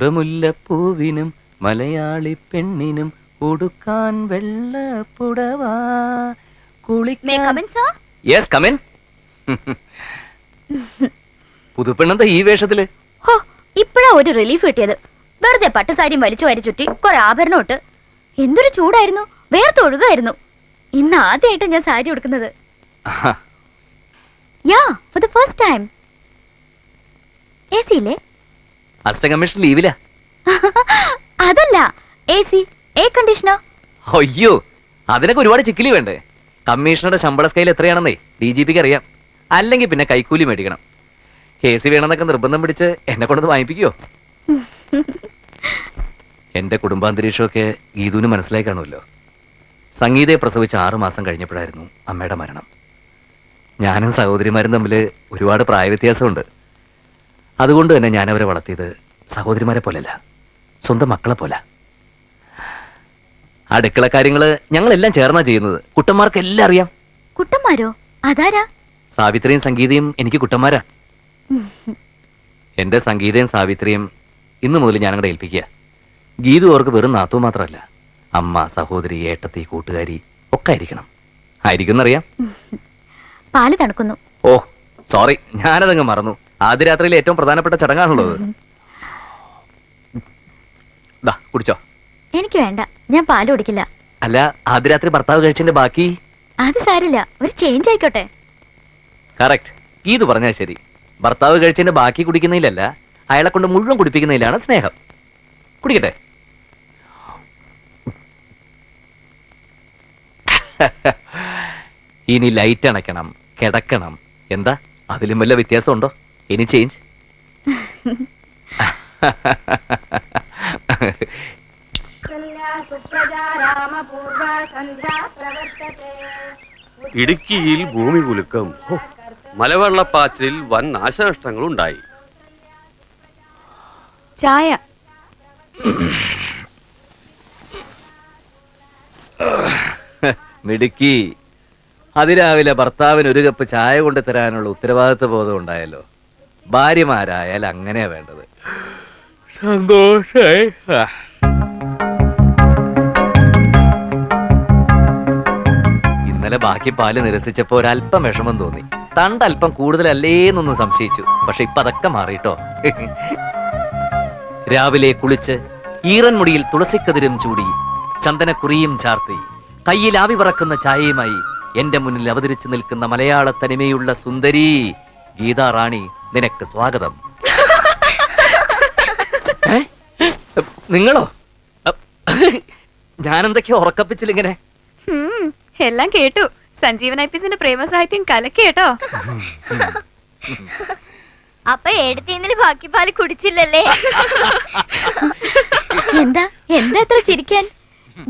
കുടമുല്ലപ്പൂവിനും മലയാളി പെണ്ണിനും ഉടുക്കാൻ വെള്ളപ്പുടവാ കുളിക്കാൻ. പുതുപ്പെണ്ണെന്താ ഈ വേഷത്തില്? ഹോ, ഇപ്പഴാ ഒരു റിലീഫ് കിട്ടിയത്. വെറുതെ പട്ടുസാരിയും വലിച്ചു വാരി ചുറ്റി കുറെ ആഭരണം ഇട്ട് എന്തൊരു ചൂടായിരുന്നു, വേർത്തൊഴുകായിരുന്നു. ഇന്ന് ആദ്യമായിട്ട് ഞാൻ സാരി ഉടുക്കുന്നത്. Yeah, for the first time. AC ഇല്ലേ? അസിസ്റ്റന്റ് കമ്മീഷണർ ലീവിലാ. അതല്ല, എസി, എയർ കണ്ടീഷണർ. അയ്യോ, അതിനൊക്കെ ഒരുപാട് ചിക്കിലി വേണ്ടേ? കമ്മീഷണറുടെ ശമ്പള സ്കെയിൽ എത്രയാണെന്നേ DGPക്ക് അറിയാം. അല്ലെങ്കിൽ പിന്നെ കൈക്കൂലി മേടിക്കണം. എസി വേണമെന്നൊക്കെ നിർബന്ധം പിടിച്ച് എന്നെ കൊണ്ടത് വാങ്ങിപ്പിക്കുവോ? എന്റെ കുടുംബാന്തരീക്ഷമൊക്കെ ഗീതുവിന് മനസ്സിലായി കാണുമല്ലോ. സംഗീതയെ പ്രസവിച്ച് 6 മാസം കഴിഞ്ഞപ്പോഴായിരുന്നു അമ്മയുടെ മരണം. ഞാനും സഹോദരിമാരും തമ്മിൽ ഒരുപാട് പ്രായവ്യത്യാസമുണ്ട്. അതുകൊണ്ട് തന്നെ ഞാൻ അവരെ വളർത്തിയത് സഹോദരിമാരെ പോലെയല്ല, സ്വന്തം മക്കളെ പോലെ. അടുക്കള കാര്യങ്ങള് ഞങ്ങളെല്ലാം ചേർന്നാ ചെയ്യുന്നത്. കുട്ടന്മാർക്ക് എല്ലാം അറിയാം. കുട്ടന്മാരോ? അതാരാ? സാവിത്രിയും സംഗീതയും എനിക്ക് കുട്ടന്മാരാ. എന്റെ സംഗീതയും സാവിത്രിയും ഇന്നു മുതൽ ഞാനങ്ങടെ ഏൽപ്പിക്കുക. ഗീതു അവർക്ക് വെറും നാത്തു മാത്രമല്ല, അമ്മ, സഹോദരി, ഏട്ടത്തി, കൂട്ടുകാരി ഒക്കെ ആയിരിക്കണം. ആയിരിക്കുന്നറിയാം. പാല് തണുക്കുന്നു. ഓ സോറി, ഞാനതങ്ങ് മറന്നു. ആദ്യ രാത്രിയിലെ ഏറ്റവും പ്രധാനപ്പെട്ട ചടങ്ങാണുള്ളത്. കുടിച്ചോ. എനിക്ക് വേണ്ട, ഞാൻ പാല് കുടിക്കില്ല. അല്ല, ആദ്യ രാത്രി ഭർത്താവ് കഴിച്ചതിന്റെ ബാക്കി? അത് സാരില്ല, ഒരു ചേഞ്ച് ആയിക്കോട്ടെ. കറക്റ്റ്, ഗീതു പറഞ്ഞാൽ ശരി. ഭർത്താവ് കഴിച്ചതിന്റെ ബാക്കി കുടിക്കുന്നതിലല്ല, അയാളെ കൊണ്ട് മുഴുവൻ കുടിപ്പിക്കുന്നതിലാണ് സ്നേഹം. കുടിക്കട്ടെ. ഇനി ലൈറ്റ് അണയ്ക്കണം, കിടക്കണം. എന്താ അതിലും വല്ല വ്യത്യാസമുണ്ടോ? ഇനി ചേഞ്ച്. ഇടുക്കിയിൽ ഭൂമി കുലുക്കം, മലവെള്ളപ്പാച്ചിലിൽ വൻ നാശനഷ്ടങ്ങളുണ്ടായി. ചായ. മിടുക്കി. അതിരാവിലെ ഭർത്താവിന് ഒരു കപ്പ് ചായ കൊണ്ട് തരാനുള്ള ഉത്തരവാദിത്വ ബോധം ഉണ്ടായല്ലോ. ഭാര്യമാരായാൽ അങ്ങനെയാ വേണ്ടത്. സന്തോഷായി. ഇന്നലെ ബാക്കി പാല് നിരസിച്ചപ്പോ ഒരല്പം വിഷമം തോന്നി. തണ്ടല്പം കൂടുതലല്ലേന്നൊന്നും സംശയിച്ചു. പക്ഷെ ഇപ്പൊ അതൊക്കെ മാറിട്ടോ. രാവിലെ കുളിച്ച് ഈറൻ മുടിയിൽ തുളസിക്കതിരും ചൂടി ചന്ദനക്കുറിയും ചാർത്തി കയ്യിൽ ആവി പറക്കുന്ന ചായയുമായി എന്റെ മുന്നിൽ അവതരിച്ചു നിൽക്കുന്ന മലയാള തനിമയുള്ള സുന്ദരി ഗീതാ റാണി, നിനക്ക് സ്വാഗതം. നിങ്ങളോ? ഞാനെന്തൊക്കെയോ ഉറക്കപ്പിച്ചിലിങ്ങനെ. എല്ലാം കേട്ടു. സഞ്ജീവൻ ഐപിസിന്റെ പ്രേമസാഹിത്യം കലക്കേട്ടോ. അപ്പൊ എടുത്ത് ഇന്നലെ ബാക്കി പാല് കുടിച്ചില്ലല്ലേ? എന്താ എന്താ എത്ര ചിരിക്കാൻ?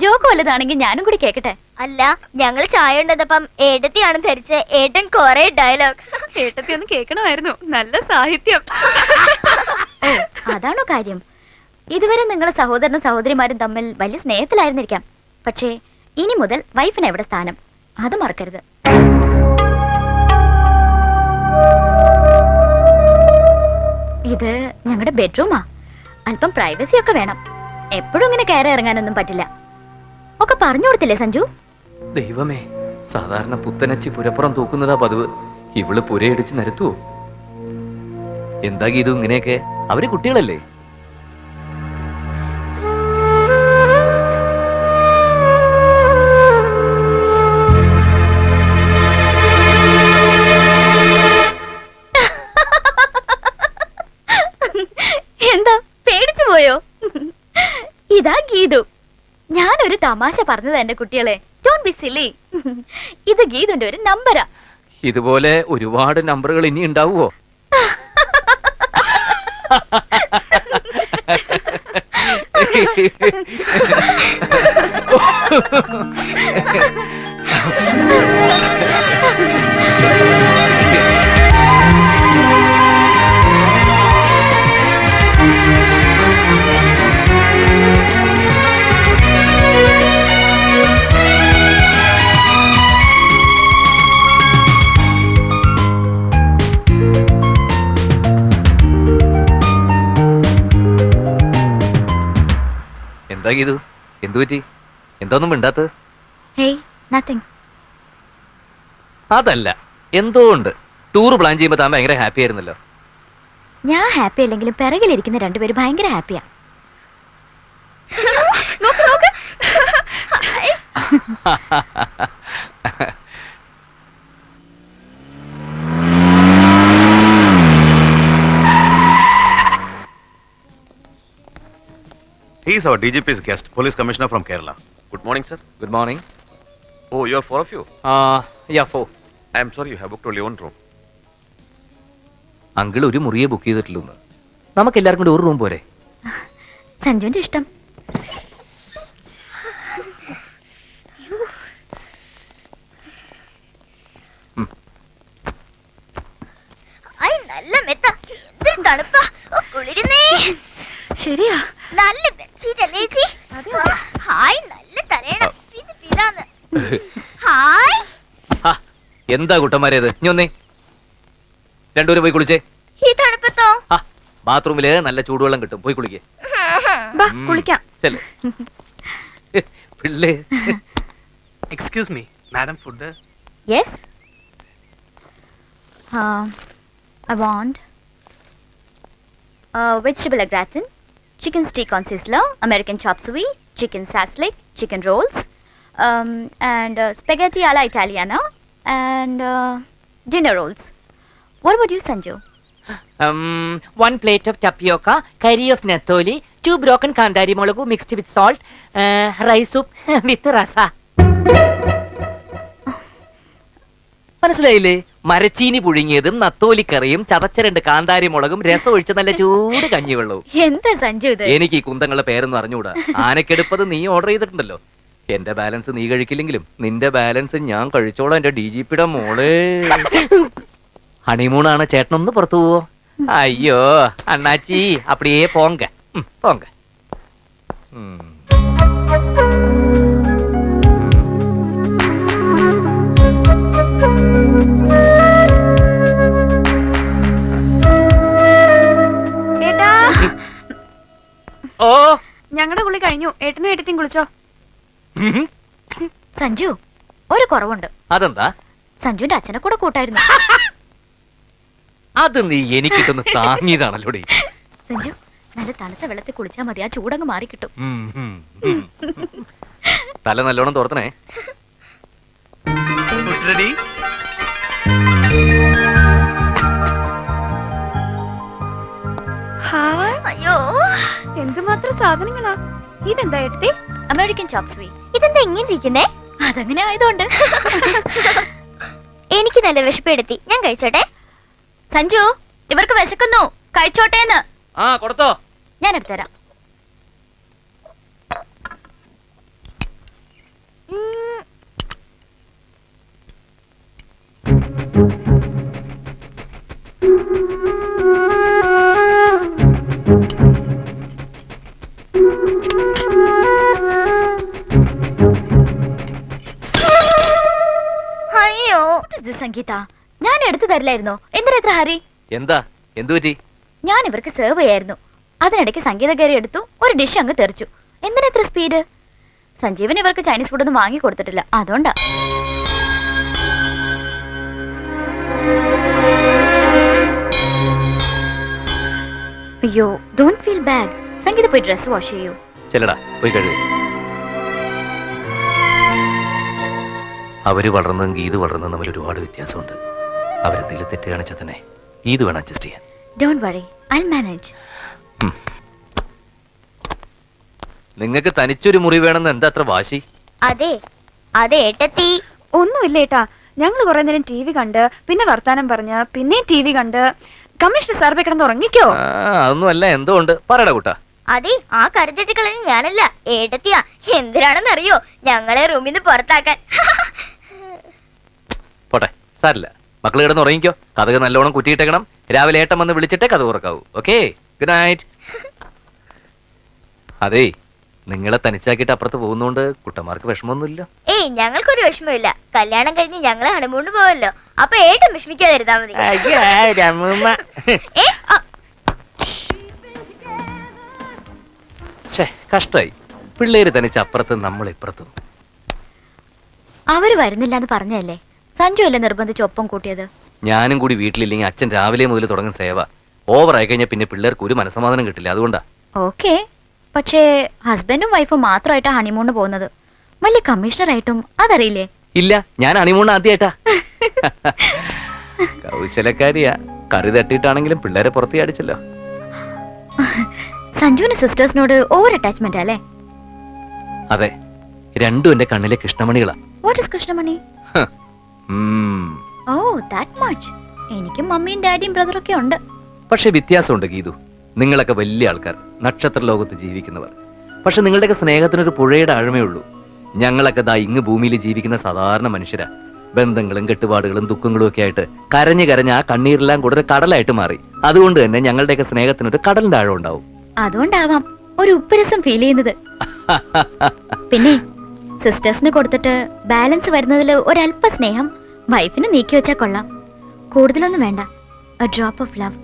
ജോക്ക് വല്ലതാണെങ്കിൽ ഞാനും കൂടി കേക്കട്ടെ. അല്ല, ഞങ്ങൾ ചായ ഉണ്ടപ്പം ഏട്ടത്തിയാണ് ധരിച്ച്. ഏട്ടൻ കൊറേ ഡയലോഗ്. ഏട്ടത്തി ഒന്ന് കേൾക്കണമായിരുന്നു. നല്ല സാഹിത്യം. അതാണോ കാര്യം? ഇതുവരെ നിങ്ങളെ സഹോദരനും സഹോദരിമാരും തമ്മിൽ വലിയ സ്നേഹത്തിലായിരുന്നിരിക്കാം. പക്ഷേ ഇനി മുതൽ വൈഫിന് എവിടെ സ്ഥാനം, അത് മറക്കരുത്. ഇത് ഞങ്ങളുടെ ബെഡ്റൂമാ. അല്പം പ്രൈവസി ഒക്കെ വേണം. എപ്പോഴും ഇങ്ങനെ കയറി ഇറങ്ങാനൊന്നും പറ്റില്ല. ഒക്കെ പറഞ്ഞു കൊടുത്തില്ലേ സഞ്ജു? ദൈവമേ, സാധാരണ പുത്തനച്ചി പുരപ്പുറം തൂക്കുന്നതാ പതിവ്. ഇവള് പുരയിടിച്ച് നിരത്തുവോ? എന്താ ഗീതു ഇങ്ങനെയൊക്കെ? അവര് കുട്ടികളല്ലേ? എന്താ പേടിച്ചു പോയോ? ഇതാ ഗീതു. ഞാനൊരു തമാശ പറഞ്ഞത് എന്റെ കുട്ടികളെ. ഡോണ്ട് ബി സിലി. ഇത് ഗീതുന്റെ ഒരു നമ്പരാ. ഇതുപോലെ ഒരുപാട് നമ്പറുകൾ ഇനി ഉണ്ടാവുമോ? എന്താ ഗീതു, എന്തു പറ്റി? എന്തോന്നും മിണ്ടാത്തത്? Hey nothing. അതല്ല, എന്തോ ഉണ്ട്. ടൂർ പ്ലാൻ ചെയ്യുമ്പോൾ താൻ ഭയങ്കര ഹാപ്പി ആയിരുന്നല്ലോ. ഞാൻ ഹാപ്പി അല്ലെങ്കിലും പിറകിലിരിക്കുന്ന രണ്ടുപേരും ഭയങ്കര ഹാപ്പിയാ. നോക്ക് നോക്ക്. He is our DGP's guest, Police Commissioner from Kerala. Good morning, sir. Good morning. Oh, you are four of you. ഫോ. I am sorry, you have booked only one room. Uncle ഒരു മുറിയെ book ചെയ്തിട്ടുള്ളൂ. നമുക്ക് എല്ലാവർക്കും കൂടി ഒരു room പോരെ? സഞ്ജുവിന്റെ ഇഷ്ടം. ഐ നല്ല മെത്ത. എന്തൊരു തണുപ്പാ. ഓ, കുളിരുന്നേ. ശരിയാ. നല്ല ബെഡ്ഷീറ്റ് അല്ലേ ചേച്ചി? ഹായ്, നല്ല തലയണം. പിന്നെ പിതാന്ന്. ഹായ്. എന്താ കുട്ടന്മാരേത്? ഇനി ഒന്നേ രണ്ടുപേരും പോയി കുളിച്ചേ. ഈ തണുപ്പത്തോ? ബാത്റൂമില് നല്ല ചൂടുവെള്ളം കിട്ടും, പോയി കുളിക്കേ. കുളിക്കാം. ചെല്ലേ പിള്ളേ. Excuse me, madam, food. Yes. I want vegetable au gratin, chicken steak on sizzler, American chop suey, chicken saslik, chicken rolls, and spaghetti alla Italiana, and dinner rolls. What about you, Sanju? 1 plate of tapioca, curry of natholi, 2 broken kandari molagu mixed with salt, rice soup with rasa. മനസ്സിലായില്ലേ? മരച്ചീനി പുഴുങ്ങിയതും നത്തോലിക്കറിയും ചതച്ച 2 കാന്താരി മുളകും രസം ഒഴിച്ച നല്ല ചൂട് കഞ്ഞിവെള്ളവും. എന്താ സഞ്ജു ഇത്? എനിക്ക് ഈ കുന്തങ്ങളുടെ പേരൊന്നും അറിഞ്ഞൂടാ. ആനക്കെടുപ്പത് നീ ഓർഡർ ചെയ്തിട്ടുണ്ടല്ലോ. എന്റെ ബാലൻസ് നീ കഴിക്കില്ലെങ്കിലും നിന്റെ ബാലൻസ് ഞാൻ കഴിച്ചോളാം. എന്റെ DGPയുടെ മോളെ. ഹണിമൂണാണ്, ചേട്ടനൊന്ന് പുറത്തു പോവോ? അയ്യോ അണ്ണാച്ചി, അപ്പടിയേ പോങ്ക പോങ്ക. ഏട്ടാ, ഓ, ഞങ്ങളുടെ കുളി കഴിഞ്ഞു. ഏട്ടനും ഏട്ടത്തിയും കുളിച്ചോ? സഞ്ജു, ഒരു കുറവുണ്ട്. അതെന്താ? സഞ്ജുവിന്റെ അച്ഛനെ കൂടെ കൂട്ടായിരുന്നു. അത് നീ എനിക്കിട്ടൊന്ന് താങ്ങിയതാണല്ലോടി. സഞ്ജു, നല്ല തണുത്ത വെള്ളത്തിൽ കുളിച്ചാൽ മതി, ആ ചൂടങ്ങ് മാറിക്കിട്ടും. തല നല്ലോണം തോർത്തണേ. Food ready? അയ്യോ, എന്തുമാത്രം സാധനങ്ങളാ. ഇതെന്താ ഏട്ടത്തി? അമേരിക്കൻ ചോപ്പ് സ്വീ. ഇതെന്താ ഇങ്ങനെ ഇരിക്കുന്നേ? അതങ്ങനെ ആയതുകൊണ്ട്. എനിക്ക് നല്ല വിശപ്പെടുത്തി. ഞാൻ കഴിച്ചോട്ടെ? സഞ്ജു, ഇവർക്ക് വിശക്കുന്നു, കഴിച്ചോട്ടേന്ന്. കൊടുത്തോ? ഞാൻ എടുത്തുതരാം. അയ്യോ, സംഗീത, ഞാൻ എടുത്തു തരില്ലായിരുന്നോ? എന്തിനാ ഇത്ര ഹരി? എന്താ? എന്തു പറ്റി? ഞാൻ ഇവർക്ക് സെർവ് ചെയ്യായിരുന്നു. അതിനിടയ്ക്ക് സംഗീത കയറി എടുത്തു, ഒരു ഡിഷ് അങ്ങ് തെറിച്ചു. എന്തിനാ ഇത്ര സ്പീഡ്? സഞ്ജീവൻ ഇവർക്ക് ചൈനീസ് ഫുഡൊന്നും വാങ്ങി കൊടുത്തിട്ടില്ല, അതുകൊണ്ടാ. അയ്യോ, ഡോണ്ട് ഫീൽ ബാഡ്. സംഗീത പോയി ഡ്രസ് വാഷ് ചെയ്യൂ. ചെല്ലടാ, പോയി കഴുകു. അവര് വളർന്നതും ഗീത് വളർന്നതും തമ്മിൽ ഒരുപാട് വ്യത്യാസമുണ്ട്. അവരെന്തെങ്കിലും തെറ്റ് കാണിച്ചാൽ തന്നെ ഗീത് വേണം അഡ്ജസ്റ്റ് ചെയ്യാൻ. Don't worry, I manage. നിങ്ങൾക്ക് തനിച്ചൊരു മുറി വേണമെന്ന് എന്താ അത്ര വാശി? അതെ അതെ ഏട്ടത്തി. ഒന്നുമില്ല ഏട്ടാ, ഞങ്ങൾ കുറെ നേരം TV കണ്ട്, പിന്നെ വർത്താനം പറഞ്ഞ്, പിന്നെ TV കണ്ട്, കമ്മീഷണർ സാർ പോയി കിടന്ന് ഉറങ്ങിക്കോ. അതൊന്നും അല്ല, എന്തോ ഉണ്ട്. പറയടാ കൂട്ടാ. അതെ, ആ കരുതിട്ടുകളെ ഞാനല്ല, ഏട്ടത്തിയാ. എന്തിനാണെന്നറിയോ? ഞങ്ങളെ റൂമിൽ നിന്ന് പുറത്താക്കാൻ. പോട്ടെ, സാരില്ല. മക്കള് കിടന്ന് ഉറങ്ങിക്കോ. കഥക് നല്ലോണം കുറ്റിയിട്ടേക്കണം. രാവിലെ ഏട്ടൻ വന്ന് വിളിച്ചിട്ടേ കഥ ഉറക്കാവൂ. Okay, good night. അതേ, നിങ്ങളെ തനിച്ചാക്കിയിട്ട് അപ്പുറത്ത് പോകുന്നോണ്ട് കുട്ടന്മാർക്ക് വിഷമമൊന്നുമില്ല. ഏയ്, ഞങ്ങൾക്കൊരു വിഷമമില്ല. കല്യാണം കഴിഞ്ഞ് ഞങ്ങളെ ഹണിമൂണിന് പോവല്ലോ. അപ്പൊ ഏട്ടൻ വിഷമിക്കാതിരുന്നാ മതി. കഷ്ടായി. പിള്ളേര് തനിച്ച് അപ്പുറത്തും നമ്മൾ ഇപ്പുറത്തും. അവര് വരുന്നില്ല എന്ന് പറഞ്ഞല്ലേ സഞ്ജു അല്ലേ നിർബന്ധിച്ച് ഒപ്പം കൂട്ടിയത്? ഞാനും കൂടി വീട്ടിലില്ലെങ്കിൽ അച്ഛൻ രാവിലെ മുതൽ തുടങ്ങും സേവ. ഓവറായി കഴിഞ്ഞാൽ പിന്നെ പിള്ളേർക്ക് ഒരു മനസ്സമാധാനം കിട്ടില്ല. അതുകൊണ്ടാ. ഓക്കെ, പക്ഷേ ഹസ്ബൻഡും വൈഫും മാത്രമായിട്ടാ ഹണിമൂണിന് പോകുന്നത്. വലിയ കമ്മീഷണറായിട്ടും അതറിയില്ലേ? ഇല്ല, ഞാൻ ഹണിമൂൺ ആദ്യമായിട്ടാ. കൗശലക്കാരിയാ. കറി തട്ടിയിട്ടാണെങ്കിലും പിള്ളേരെ പുറത്ത് അടിച്ചല്ലോ. സഞ്ജുവിന് സിസ്റ്റേഴ്സിനോട് ഓവർ അറ്റാച്ച്മെന്റ് അല്ലേ? അതെ, രണ്ടും എന്റെ കണ്ണിലെ കൃഷ്ണമണികളാ. വാട്ട് ഇസ് കൃഷ്ണമണി? Oh, that much. എനിക്കും മമ്മിയും ഡാഡിയും ബ്രദറൊക്കെ ഉണ്ട്. പക്ഷെ വ്യത്യാസമുണ്ട് ഗീതു. നിങ്ങളൊക്കെ വലിയ ആൾക്കാർ, നക്ഷത്ര ലോകത്ത് ജീവിക്കുന്നവർ. പക്ഷെ നിങ്ങളുടെയൊക്കെ സ്നേഹത്തിനൊരു പുഴയുടെ ആഴമേ ഉള്ളൂ. ഞങ്ങളൊക്കെ ദാ ഇങ്ങ് ഭൂമിയിൽ ജീവിക്കുന്ന സാധാരണ മനുഷ്യരാ. ബന്ധങ്ങളും കെട്ടുപാടുകളും ദുഃഖങ്ങളും ഒക്കെ ആയിട്ട് കരഞ്ഞ് കരഞ്ഞ് ആ കണ്ണീരെല്ലാം കൂടെ ഒരു കടലായിട്ട് മാറി. അതുകൊണ്ട് തന്നെ ഞങ്ങളുടെയൊക്കെ സ്നേഹത്തിനൊരു കടലിന്റെ ആഴം ഉണ്ടാവും. അതുകൊണ്ടാവാം ഒരു ഉപ്പുരസം ഫീൽ ചെയ്യുന്നത്. പിന്നെ സിസ്റ്റേഴ്സിന് കൊടുത്തിട്ട് ബാലൻസ് വരുന്നതിൽ ഒരല്പ സ്നേഹം വൈഫിന് നീക്കി വെച്ചാൽ കൊള്ളാം. കൂടുതലൊന്നും വേണ്ട, എ ഡ്രോപ്പ് ഓഫ് ലവ്.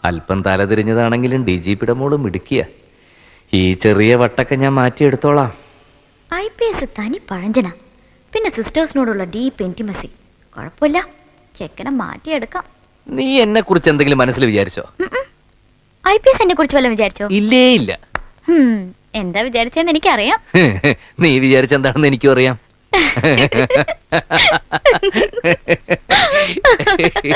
അല്പം തലതിരിഞ്ഞതാണെങ്കിലും DGPയുടെ മോള് മിടുക്കിയ. ഈ ചെറിയ വട്ടൊക്കെ ഞാൻ മാറ്റിയെടുത്തോളാം. IPS തനി പഴഞ്ചന, പിന്നെ സിസ്റ്റേഴ്സിനോടുള്ള ഡീപ്പ് ഇന്റിമസി. കുഴപ്പമില്ല, ചെക്കനെ മാറ്റിയെടുക്കാം. നീ എന്നെ കുറിച്ച് എന്തെങ്കിലും മനസ്സിൽ വിചാരിച്ചോ? IPS എന്നെ കുറിച്ച് വല്ലതും വിചാരിച്ചോ? ഇല്ലേ ഇല്ല. എന്താ വിചാരിച്ചെന്ന് എനിക്കറിയാം. നീ വിചാരിച്ചെന്താണെന്ന് എനിക്കും അറിയാം.